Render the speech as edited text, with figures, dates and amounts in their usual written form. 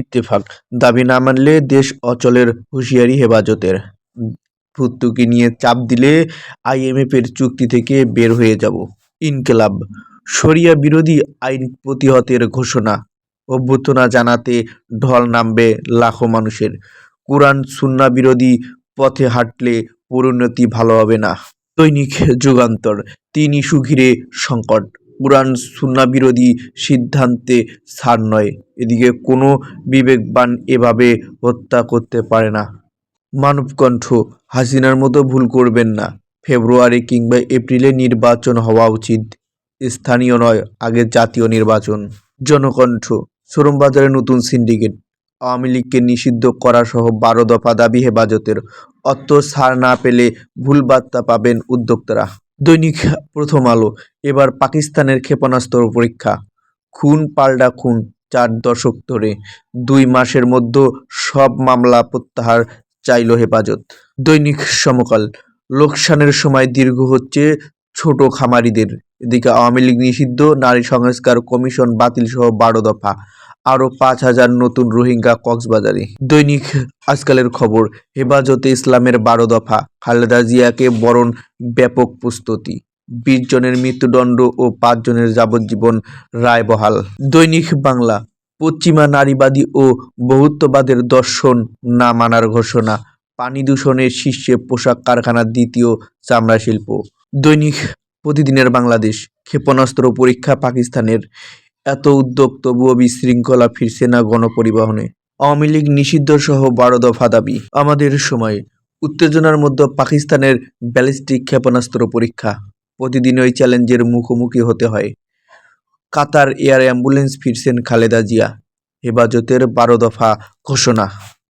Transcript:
ইত্তেফাক, দাবি না মানলে দেশ অচলের হুঁশিয়ারি হেফাজতের। ভর্তুকি নিয়ে চাপ দিলে আইএমএফের চুক্তি থেকে বের হয়ে যাব। ইনকিলাব, শরিয়া বিরোধী আইন প্রতিহতের ঘোষণা। অভ্যর্থনা জানাতে ঢল নামবে লাখো মানুষের। কুরআন সুন্নাহ বিরোধী পথে হাঁটলে পরিণতি ভালো হবে না। দৈনিক যুগান্তর, ৩ ইস্যু ঘিরে সংকট। কুরআন সুন্নাহ বিরোধী সিদ্ধান্তে ছাড় নয়। এদিকে কোনো বিবেকবান এভাবে হত্যা করতে পারে না। মানবকণ্ঠ, হাসিনার মতো ভুল করবেন না। ফেব্রুয়ারি কিংবা এপ্রিলে নির্বাচন হওয়া উচিত, স্থানীয় নয়, আগে জাতীয় নির্বাচন। জনকণ্ঠ, শ্রমবাজারে নতুন সিন্ডিকেট। আওয়ামী লীগকে নিষিদ্ধ করাসহ ১২ দফা দাবি হেফাজতের। অর্থ ছাড় না পেলে ভুল বার্তা পাবেন উদ্যোক্তারা। দৈনিক প্রথম আলো, এবার পাকিস্তানের ক্ষেপণাস্ত্র পরীক্ষা। খুন পাল্টা খুন ৪ দশক ধরে। ২ মাসের মধ্যে সব মামলা প্রত্যাহার চাইল হেফাজত। দৈনিক সমকাল, লোকসানের সময় দীর্ঘ হচ্ছে ছোট খামারিদের। এদিকে আওয়ামী লীগ নিষিদ্ধ, নারী সংস্কার কমিশন বাতিলসহ ১২ দফা। আরও ৫,০০০ নতুন রোহিঙ্গা কক্সবাজারে। দৈনিক আজকালের খবর, হেফাজতে ইসলামের ১২ দফা। খালেদা জিয়াকে বরণ ব্যাপক প্রস্তুতি। ২০ জনের মৃত্যুদণ্ড ও ৫ জনের যাবজ্জীবন রায় বহাল। দৈনিক বাংলা, পশ্চিমা নারীবাদী ও বহুত্ববাদের দর্শন না মানার ঘোষণা। পানি দূষণের শীর্ষে পোশাক কারখানার দ্বিতীয় চামড়া শিল্প। দৈনিক প্রতিদিনের বাংলাদেশ, ক্ষেপণাস্ত্র পরীক্ষা পাকিস্তানের। এত উদ্যোগ তবুও বিশৃঙ্খলা ফিরছে না গণপরিবহনে। আওয়ামী লীগ নিষিদ্ধ সহ ১২ দফা দাবি। আমাদের সময়, উত্তেজনার মধ্যে পাকিস্তানের ব্যালিস্টিক ক্ষেপণাস্ত্র পরীক্ষা। প্রতিদিন ওই চ্যালেঞ্জের মুখোমুখি হতে হয়। কাতার এয়ার অ্যাম্বুলেন্স ফিরছেন খালেদা জিয়া। হেফাজতের ১২ দফা ঘোষণা।